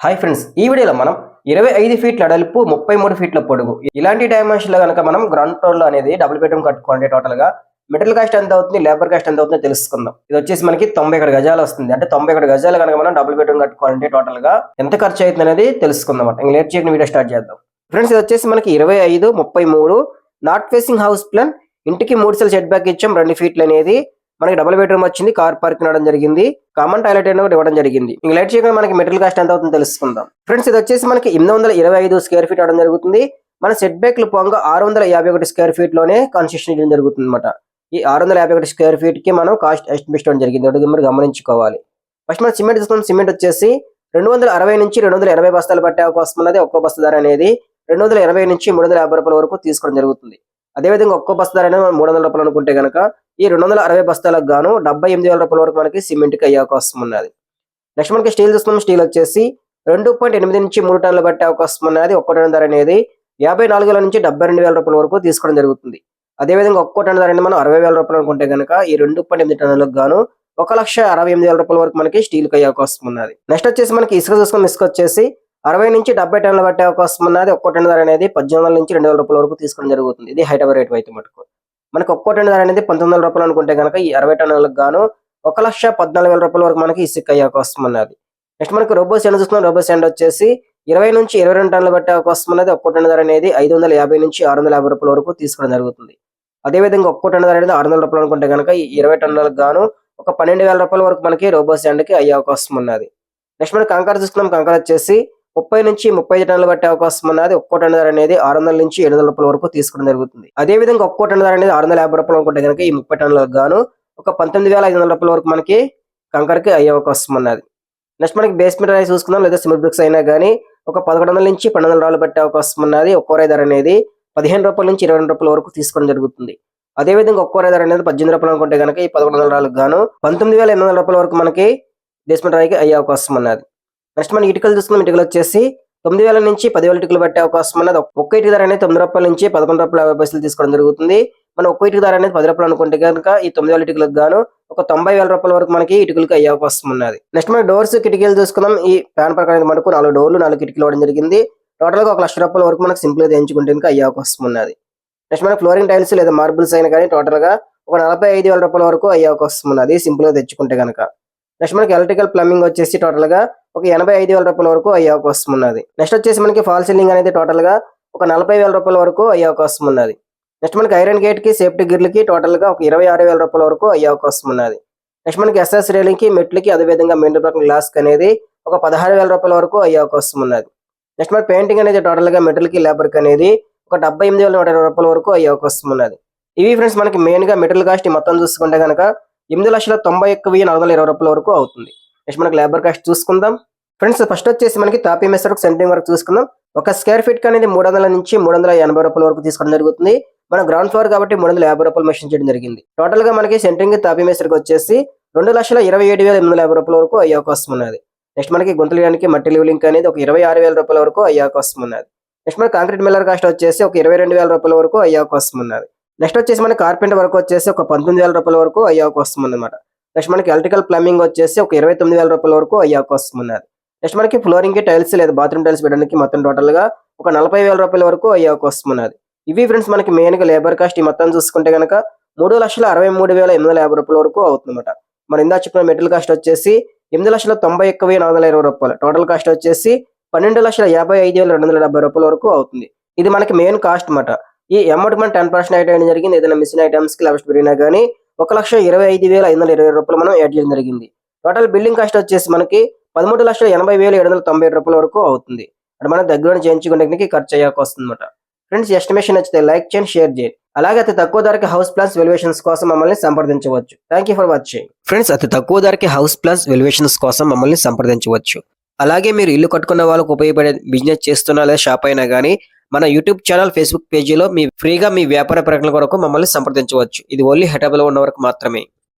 Hi friends, ఈ వీడియోలో మనం 25 ఫీట్ల వెడల్పు 33 ఫీట్ల పొడుగు ఇలాంటి డైమెన్షన్ లో కనుక మనం గ్రౌండ్ ఫ్లోర్ లో అనేది డబుల్ బెడ్రూమ్ కట్టుకోండి. టోటల్ గా మెటీరియల్ కాస్ట్ ఎంత అవుతుంది, లేబర్ కాస్ట్ ఎంత అవుతుందో తెలుసుకుందాం. ఇది వచ్చేసి మనకి 91 గజాలు వస్తుంది. అంటే 91 గజాలు కనుక మనం డబుల్ బెడ్రూమ్ కట్టుకోవాలంటే టోటల్ గా ఎంత ఖర్చు అవుతుంది అనేది తెలుసుకుందాం. ఇంకా లేట్ చేయకుండా వీడియో స్టార్ట్ చేద్దాం. ఫ్రెండ్స్, ఇది వచ్చేసి మనకి 25, 33 నార్త్ ఫేసింగ్ హౌస్ ప్లాన్. ఇంటికి 3 సెల్ సెట్ బ్యాక్ ఇచ్చాం. 2 ఫీట్లు అనేది మనకి డబుల్ బెడ్రూమ్ వచ్చింది. కార్ పార్కింగ్ ఇవ్వడం జరిగింది. కామన్ టాయిలెట్ అనేది ఇవ్వడం జరిగింది. ఇంకా లైట్ చేయకుండా మనకి మెటీరియల్ కాస్ట్ ఎంత అవుతుందో తెలుసుకుందాం. ఫ్రెండ్స్, ఇది వచ్చేసి మనకి 825 స్క్వేర్ ఫీట్ అవడం జరుగుతుంది. మన సెట్ బ్యాక్ పోగా 651 స్క్వేర్ ఫీట్ లోనే కన్స్ట్రక్షన్ చేయడం జరుగుతుంది అనమాట. ఈ 651 స్క్వేర్ ఫీట్ కి మనం కాస్ట్ ఎస్టిమేట్ చేయడం జరిగింది. అడుగు మీరు గమనించుకోవాలి. ఫస్ట్ మనం సిమెంట్ తీసుకున్నాం. సిమెంట్ వచ్చేసి 260 నుంచి 280 బస్తాలు పట్టే అవకాశం ఉన్నది. ఒక్కో బస్తా ధర అనేది 280 నుంచి 350 రూపాయల వరకు తీసుకోవడం జరుగుతుంది. అదేవిధంగా ఒక్కో బస్తా ధర అనేది 300 రూపాయలు అనుకుంటే కనుక ఈ 260 బస్తాలకు గాను 78,000 రూపాయల వరకు మనకి సిమెంట్ కి అయ్యే అవకాశం ఉన్నది. నెక్స్ట్ మనకి స్టీల్ చూస్తున్నాం. స్టీల్ వచ్చేసి 2.8 నుంచి 3 టన్నులు పట్టే అవకాశం ఉన్నది. ఒక్కో టన్ను ధర అనేది 54,000 నుంచి 72,000 రూపాయల వరకు తీసుకోవడం జరుగుతుంది. అదేవిధంగా ఒక్కో టన్ను ధర అనేది మనం 60,000 రూపాయలు అనుకుంటే కనుక ఈ 2.8 టన్నులకు గాను 1,68,000 రూపాయల వరకు మనకి స్టీల్ కి అయ్యే అవకాశం ఉన్నది. నెక్స్ట్ వచ్చేసి మనకి ఇసుక చూసుకున్నాం. ఇసుక వచ్చేసి 60 నుంచి 70 టన్నులు పట్టే అవకాశం ఉన్నది. ఒక్కో టన్ను ధర అనేది 18,000 నుంచి 2,000 రూపాయల వరకు తీసుకోవడం జరుగుతుంది. ఇది హైట్ రేట్ అయితే మటుకు మనకు ఒక్కో టన్ను ధర అనేది 19,000 రూపాయలు అనుకుంటే కనుక ఈ 60 టన్నులకు గాను 1,14,000 రూపాయల వరకు మనకి ఇసుక అయ్యే అవకాశం ఉన్నది. నెక్స్ట్ మనకి రోబో శాండ్ చూస్తున్నాం. రోబో శాండ్ వచ్చేసి 20 నుంచి 22 టన్నులు పట్టే అవకాశం ఉన్నది. ఒక్కో టన్ను ధర అనేది 550 నుంచి 650 రూపాయల వరకు తీసుకోవడం జరుగుతుంది. అదేవిధంగా ఒక్కో టన్ను ధర అనేది 600 రూపాయలు అనుకుంటే కనుక ఈ 20 టన్నులకు గాను ఒక 12,000 రూపాయల వరకు మనకి రోబో శాండ్ కి అయ్యే అవకాశం ఉన్నది. నెక్స్ట్ మనకి కంకర చూస్తున్నాం. కంకర వచ్చేసి 30 నుంచి 35 టన్నులు పట్టే అవకాశం ఉన్నది. ఒక్కో టన్ను ధర అనేది 600 నుంచి 700 రూపాయల వరకు తీసుకోవడం జరుగుతుంది. అదేవిధంగా ఒక్కో టన్ను ధర అనేది 650 రూపాయలు అనుకుంటే కనుక ఈ 30 టన్నులకు గాను ఒక 19,500 రూపాయల వరకు మనకి కంకరకి అయ్యే అవకాశం ఉన్నది. నెక్స్ట్ మనకి బేస్మెంట్ రాయి చూసుకుందాం. లేదా సిమెంట్ బ్రిక్స్ అయినా కానీ ఒక 1100 నుంచి 1200 రాళ్ళు పట్టే అవకాశం ఉన్నది. ఒక్కో రాయి ధర అనేది 15 రూపాయల నుంచి 22 రూపాయల వరకు తీసుకోవడం జరుగుతుంది. అదేవిధంగా ఒక్కో రాయి ధర అనేది 18 రూపాయలు అనుకుంటే కనుక ఈ 1100 రాళ్ళకు గాను 19,800 రూపాయల వరకు మనకి బేస్మెంట్ రాయికి అయ్యే అవకాశం ఉన్నది. నెక్స్ట్ మనం ఇటుకలు చూసుకున్నాం. ఇటుకలు వచ్చేసి 9,000 నుంచి 10,000 ఇటుకలు పట్టే అవకాశం ఉన్నది. ఒక్క ఇటుక ధర అనేది 9 రూపాయల నుంచి 11 రూపాయల 50 పైసలు తీసుకోవడం జరుగుతుంది. మనం ఒక్క ఇటుక ధర అనేది 10 రూపాయలు అనుకుంటే కనుక ఈ 9,000 ఇటుకలకు గాను ఒక 90,000 రూపాయల వరకు మనకి ఇటుకలకు అయ్యే అవకాశం ఉన్నది. నెక్స్ట్ మన డోర్స్ కిటికీలు చూసుకుందాం. ఈ ప్లాన్ ప్రకారం మనకు 4 డోర్లు 4 కిటికీలు ఇవ్వడం జరిగింది. టోటల్ గా 1,00,000 రూపాయల వరకు మనకు సింపుల్ గా ఎంచుకుంటే అయ్యే అవకాశం ఉన్నది. నెక్స్ట్ మనకి ఫ్లోరింగ్ టైల్స్ లేదా మార్బుల్స్ అయినా కానీ టోటల్ గా ఒక 45,000 రూపాయల వరకు అయ్యే అవకాశం ఉన్నది సింపుల్ గా తెచ్చుకుంటే కనుక. నెక్స్ట్ మనకి ఎలక్ట్రికల్ ప్లంబింగ్ వచ్చేసి టోటల్ గా ఒక 85,000 రూపాయల వరకు అయ్యే అవకాశం ఉన్నది. నెక్స్ట్ వచ్చేసి మనకి ఫాల్ సీలింగ్ అనేది టోటల్ గా ఒక 40,000 రూపాయల వరకు అయ్యే అవకాశం ఉన్నది. నెక్స్ట్ మనకి ఐరన్ గేట్ కి సేఫ్టీ గిర్లకి టోటల్ గా ఒక 26,000 రూపాయల వరకు అయ్యే అవకాశం ఉన్నది. నెక్స్ట్ మనకి ఎస్ఎస్ రైలింగ్ కి మెట్లకి అదేవిధంగా మెయిన్ ప్రకారం గ్లాస్ అనేది ఒక 16,000 రూపాయల వరకు అయ్యే అవకాశం ఉన్నది. నెక్స్ట్ మనకి పెయింటింగ్ అనేది టోటల్ గా మెటల్ కి లేబర్ కి అనేది ఒక 78,120 రూపాయల వరకు అయ్యే అవకాశం ఉన్నది. ఇవి ఫ్రెండ్స్ మనకి మెయిన్ గా మెటీరియల్ కాస్ట్ మొత్తం చూసుకుంటే కనుక 8,91,420 రూపాయల వరకు అవుతుంది. నెక్స్ట్ మనకి లేబర్ కాస్ట్ చూసుకుందాం. ఫ్రెండ్స్, ఫస్ట్ వచ్చేసి మనకి తాపీ మెస్ వరకు సెంటరింగ్ వరకు చూసుకుందాం. ఒక స్క్వేర్ ఫీట్ అనేది 300 నుంచి 380 రూపాయల వరకు తీసుకోవడం జరుగుతుంది. మన గ్రౌండ్ ఫ్లోర్ కాబట్టి 350 రూపాయలు మెషిన్ చేయడం జరిగింది. టోటల్ గా మనకి సెంటరింగ్ తాపీ మెస్ వరకు వచ్చేసి 2,27,850 రూపాయల వరకు అయ్యే అవకాశం ఉన్నది. నెక్స్ట్ మనకి గుంతలు వేయడానికి మట్టి లివిలింగ్ అనేది ఒక 26,000 రూపాయల వరకు అయ్యే అవకాశం ఉన్నది. నెక్స్ట్ మనకి కాంక్రీట్ మిల్లర్ కాస్ట్ వచ్చేసి ఒక 22,000 రూపాయల వరకు అయ్యే అవకాశం ఉన్నది. నెక్స్ట్ వచ్చేసి మనకి కార్పెంటర్ వరకు వచ్చేసి ఒక 19,000 రూపాయల వరకు అయ్యే అవకాశం ఉందన్నమాట. నెక్స్ట్ మనకి ఎలక్ట్రికల్ ప్లంబింగ్ వచ్చేసి ఒక 29,000 రూపాయల వరకు అయ్యే అవకాశం ఉన్నది. నెక్స్ట్ మనకి ఫ్లోరింగ్ కి టైల్స్ లేదా బాత్రూమ్ టైల్స్ పెట్టడానికి మొత్తం టోటల్ గా ఒక 40,000 రూపాయల వరకు అయ్యే అవకాశం ఉన్నది. ఇవి ఫ్రెండ్స్ మనకి మెయిన్ గా లేబర్ కాస్ట్ ఈ మొత్తం చూసుకుంటే కనుక 3,63,850 రూపాయల వరకు అవుతుందన్నమాట. మన ఇందా చెప్పిన మెటీరియల్ కాస్ట్ వచ్చేసి 8,91,420 రూపాయలు. టోటల్ కాస్ట్ వచ్చేసి 12,55,270 రూపాయల వరకు అవుతుంది. ఇది మనకి మెయిన్ కాస్ట్ అన్నమాట. ఈ అమౌంట్ మనం 10% యాడ్ చేయడం జరిగింది. ఏదైనా మిషన్ ఐటమ్స్ కి లాస్ట్ పెరిగినా కానీ 1,25,520 రూపాయలు మనం యాడ్ చేయడం జరిగింది. టోటల్ బిల్డింగ్ కాస్ట్ వచ్చేసి మనకి 13,80,797 రూపాయల వరకు అవుతుంది. అంటే మనం దగ్గర చేయించుకునే ఖర్చు అయ్యాక వస్తుంది అనమాట. ఫ్రెండ్స్, ఎస్టిమేషన్ నచ్చితే లైక్ చేయండి, షేర్ చేయండి. అలాగే అతి తక్కువ ధరకి హౌస్ ప్లాన్స్ వెల్యుయేషన్స్ కోసం మమ్మల్ని సంప్రదించవచ్చు. Thank you for watching. Friends, అతి తక్కువ ధరకి హౌస్ ప్లాన్స్ వెల్యుయేషన్స్ కోసం మమ్మల్ని సంప్రదించవచ్చు. అలాగే మీరు ఇల్లు కట్టుకున్న వాళ్ళకు ఉపయోగపడే బిజినెస్ చేస్తున్నా లేదా షాప్ అయినా కానీ మన యూట్యూబ్ ఛానల్, ఫేస్బుక్ పేజీలో మీ ఫ్రీగా మీ వ్యాపార ప్రకటనల కొరకు మమ్మల్ని సంప్రదించవచ్చు. ఇది ఓన్లీ హెటబుల్ ఉన్న వరకు మాత్రమే.